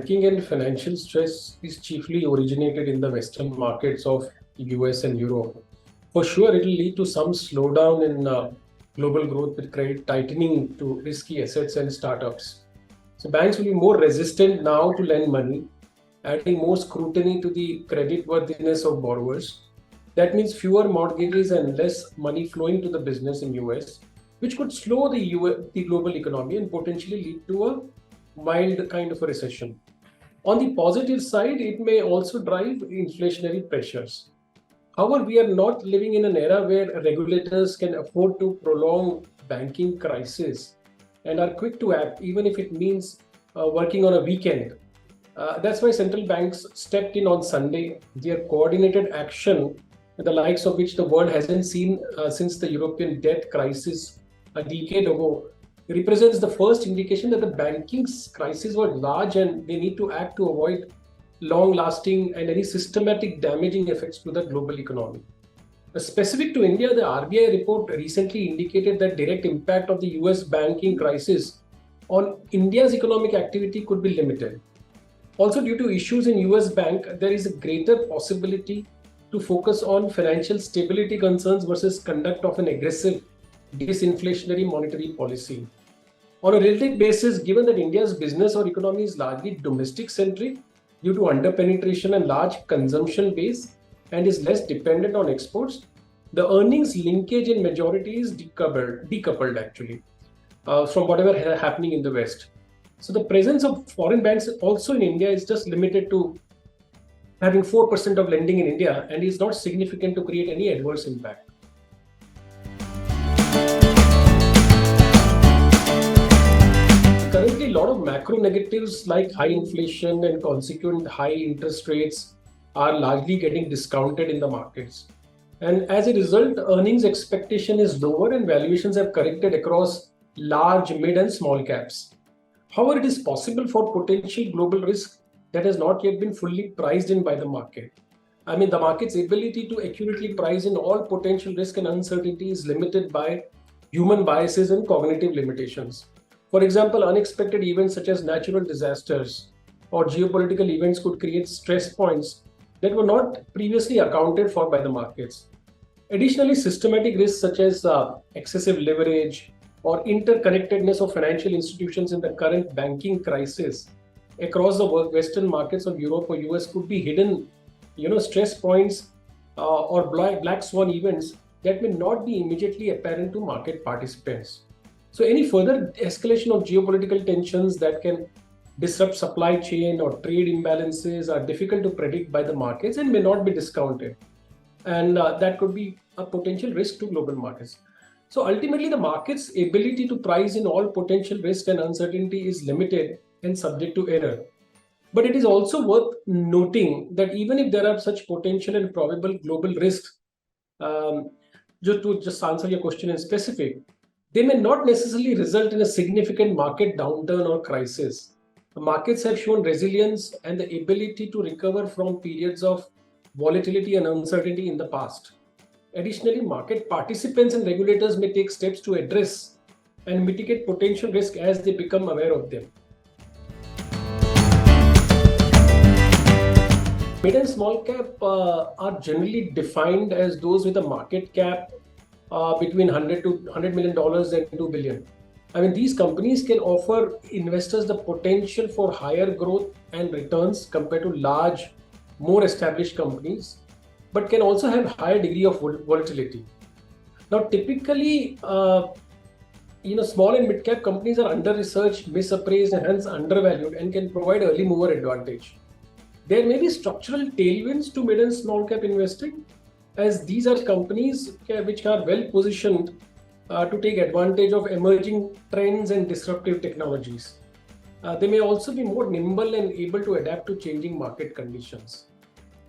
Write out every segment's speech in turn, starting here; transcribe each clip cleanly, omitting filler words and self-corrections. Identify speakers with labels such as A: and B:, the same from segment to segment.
A: banking and financial stress is chiefly originated in the Western markets of US and Europe. For sure, it will lead to some slowdown in global growth with credit tightening to risky assets and startups. So banks will be more resistant now to lend money, adding more scrutiny to the creditworthiness of borrowers. That means fewer mortgages and less money flowing to the business in US, which could slow the global economy and potentially lead to a mild kind of a recession. On the positive side, it may also drive inflationary pressures. However, we are not living in an era where regulators can afford to prolong banking crisis and are quick to act, even if it means working on a weekend. That's why central banks stepped in on Sunday. Their coordinated action, the likes of which the world hasn't seen since the European debt crisis a decade ago, represents the first indication that the banking crisis was large and they need to act to avoid long-lasting and any systematic damaging effects to the global economy. Specific to India, the RBI report recently indicated that direct impact of the US banking crisis on India's economic activity could be limited. Also, due to issues in US bank, there is a greater possibility to focus on financial stability concerns versus conduct of an aggressive disinflationary monetary policy. On a relative basis, given that India's business or economy is largely domestic centric due to underpenetration and large consumption base and is less dependent on exports, the earnings linkage in majority is decoupled actually from whatever happening in the West. So the presence of foreign banks also in India is just limited to having 4% of lending in India and is not significant to create any adverse impact. Currently, a lot of macro negatives like high inflation and consequent high interest rates are largely getting discounted in the markets. And as a result, earnings expectation is lower and valuations have corrected across large, mid and small caps. However, it is possible for potential global risk that has not yet been fully priced in by the market. I mean, the market's ability to accurately price in all potential risk and uncertainty is limited by human biases and cognitive limitations. For example, unexpected events such as natural disasters or geopolitical events could create stress points that were not previously accounted for by the markets. Additionally, systematic risks such as excessive leverage or interconnectedness of financial institutions in the current banking crisis across the Western markets of Europe or US could be hidden, stress points or black swan events that may not be immediately apparent to market participants. So any further escalation of geopolitical tensions that can disrupt supply chain or trade imbalances are difficult to predict by the markets and may not be discounted. And that could be a potential risk to global markets. So ultimately, the market's ability to price in all potential risk and uncertainty is limited and subject to error. But it is also worth noting that even if there are such potential and probable global risks, just to answer your question in specific, they may not necessarily result in a significant market downturn or crisis. The markets have shown resilience and the ability to recover from periods of volatility and uncertainty in the past. Additionally, market participants and regulators may take steps to address and mitigate potential risk as they become aware of them. Mid and small cap are generally defined as those with a market cap between $100 million and $2 billion. I mean, these companies can offer investors the potential for higher growth and returns compared to large, more established companies, but can also have higher degree of volatility. Now, typically, small and mid-cap companies are under-researched, misappraised, and hence undervalued and can provide early mover advantage. There may be structural tailwinds to mid and small cap investing, as these are companies which are well positioned to take advantage of emerging trends and disruptive technologies. They may also be more nimble and able to adapt to changing market conditions.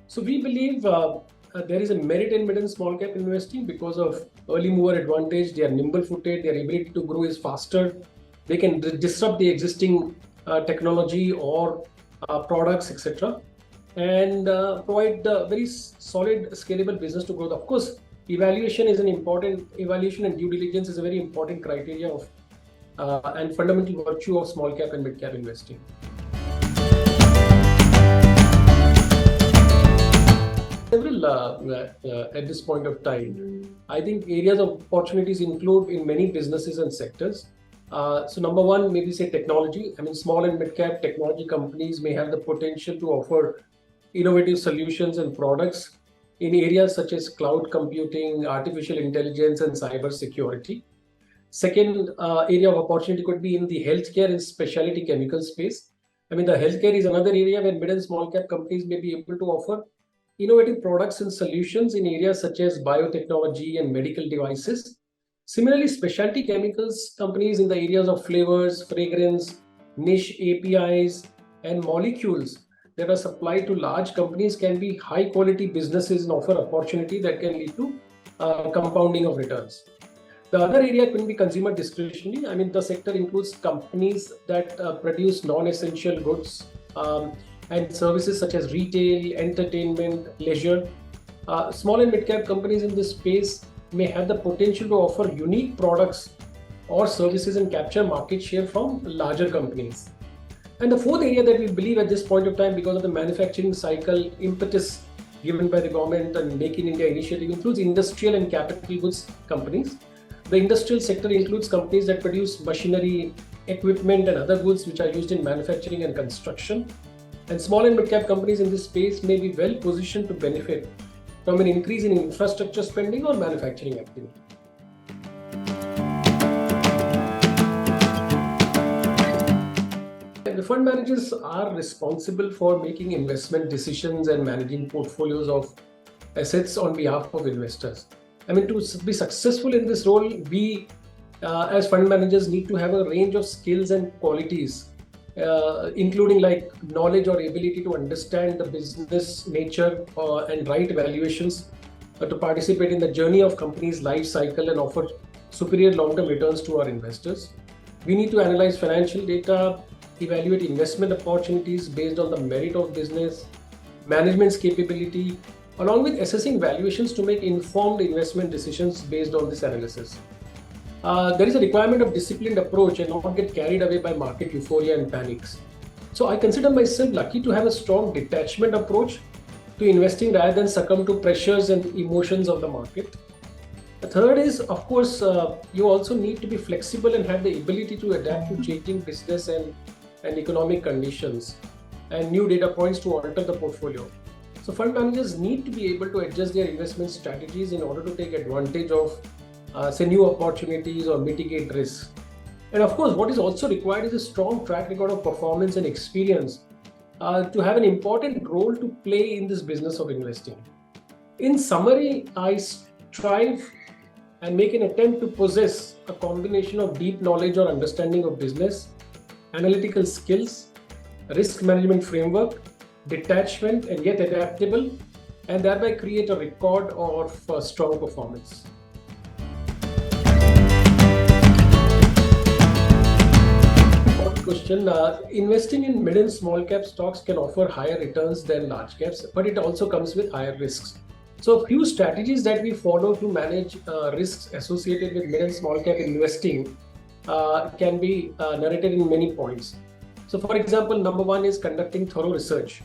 A: So we believe there is a merit in mid and small cap investing because of early mover advantage. They are nimble footed, their ability to grow is faster. They can disrupt the existing technology or products, etc. and provide very solid scalable business to growth. Of course, evaluation and due diligence is a very important criteria of and fundamental virtue of small cap and mid cap investing. at this point of time. I think areas of opportunities include in many businesses and sectors. So number one, maybe say technology. I mean, small and mid-cap technology companies may have the potential to offer innovative solutions and products in areas such as cloud computing, artificial intelligence, and cyber security. Second area of opportunity could be in the healthcare and specialty chemical space. I mean, the healthcare is another area where mid and small cap companies may be able to offer innovative products and solutions in areas such as biotechnology and medical devices. Similarly, specialty chemicals companies in the areas of flavors, fragrance, niche APIs, and molecules that are supplied to large companies can be high quality businesses and offer opportunity that can lead to compounding of returns. The other area can be consumer discretionary. I mean, the sector includes companies that produce non-essential goods and services such as retail, entertainment, leisure. Small and mid-cap companies in this space may have the potential to offer unique products or services and capture market share from larger companies. And the fourth area that we believe at this point of time, because of the manufacturing cycle impetus given by the government and Make in India initiative, includes industrial and capital goods companies. The industrial sector includes companies that produce machinery, equipment, and other goods which are used in manufacturing and construction. And small and mid-cap companies in this space may be well positioned to benefit from an increase in infrastructure spending or manufacturing activity. The fund managers are responsible for making investment decisions and managing portfolios of assets on behalf of investors. I mean, to be successful in this role, we as fund managers need to have a range of skills and qualities, including like knowledge or ability to understand the business nature and right valuations, to participate in the journey of company's life cycle and offer superior long-term returns to our investors. We need to analyze financial data, evaluate investment opportunities based on the merit of business, management's capability, along with assessing valuations to make informed investment decisions based on this analysis. There is a requirement of disciplined approach and not get carried away by market euphoria and panics. So I consider myself lucky to have a strong detachment approach to investing rather than succumb to pressures and emotions of the market. The third is, of course, you also need to be flexible and have the ability to adapt to changing business and economic conditions and new data points to alter the portfolio. So fund managers need to be able to adjust their investment strategies in order to take advantage of, say, new opportunities or mitigate risks. And of course, what is also required is a strong track record of performance and experience to have an important role to play in this business of investing. In summary, I strive and make an attempt to possess a combination of deep knowledge or understanding of business, analytical skills, risk management framework, detachment, and yet adaptable, and thereby create a record of strong performance. Question, investing in mid and small cap stocks can offer higher returns than large caps, but it also comes with higher risks. So a few strategies that we follow to manage risks associated with mid and small cap investing can be narrated in many points. So for example, number one is conducting thorough research.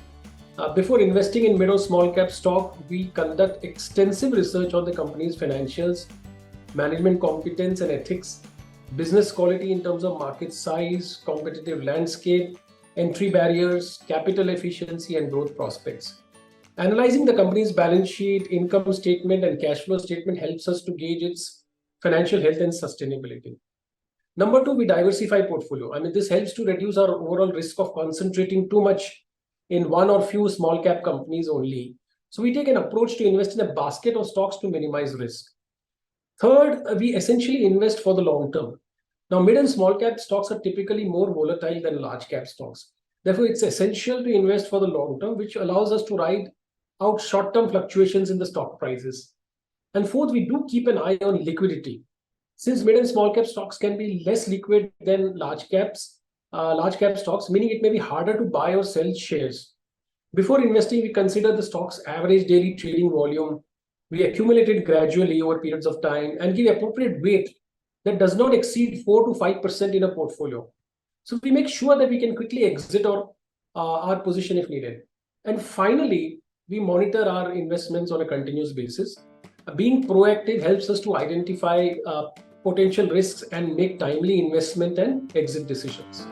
A: Before investing in mid or small cap stock, we conduct extensive research on the company's financials, management competence and ethics, business quality in terms of market size, competitive landscape, entry barriers, capital efficiency, and growth prospects. Analyzing the company's balance sheet, income statement, and cash flow statement helps us to gauge its financial health and sustainability. Number two, we diversify portfolio. I mean, this helps to reduce our overall risk of concentrating too much in one or few small cap companies only. So we take an approach to invest in a basket of stocks to minimize risk. Third, we essentially invest for the long term. Now, mid and small cap stocks are typically more volatile than large cap stocks. Therefore, it's essential to invest for the long term, which allows us to ride out short-term fluctuations in the stock prices. And fourth, we do keep an eye on liquidity. Since mid and small cap stocks can be less liquid than large cap stocks, meaning it may be harder to buy or sell shares. Before investing, we consider the stock's average daily trading volume. We accumulate it gradually over periods of time and give appropriate weight that does not exceed 4 to 5% in a portfolio. So we make sure that we can quickly exit our position if needed. And finally, we monitor our investments on a continuous basis. Being proactive helps us to identify potential risks and make timely investment and exit decisions.